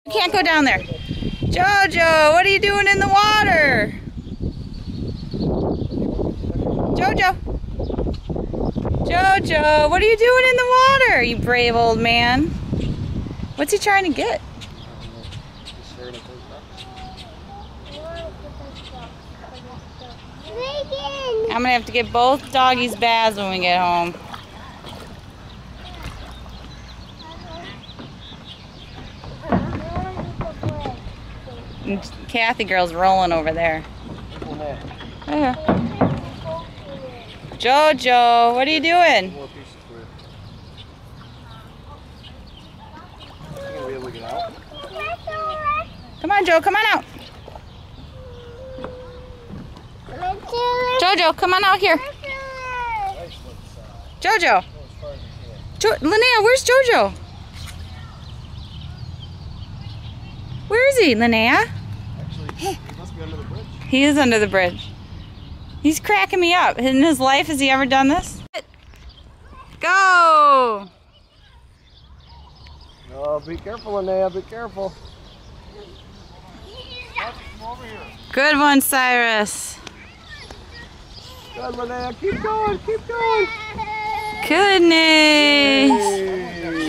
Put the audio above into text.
You can't go down there. Jojo, what are you doing in the water? Jojo. Jojo, what are you doing in the water, you brave old man? What's he trying to get? I'm gonna have to get both doggies baths when we get home. And Kathy girl's rolling over there. Yeah. Jojo, what are you doing? Come on, Joe, come on out. Jojo, come on out here. Jojo. Linnea, where's Jojo? Where is he, Linnea? Actually, he must be under the bridge. He is under the bridge. He's cracking me up. In his life, has he ever done this? Go! Oh, be careful, Linnea, be careful. Good one, Cyrus. Good, Linnea, keep going, keep going. Goodness. Hey.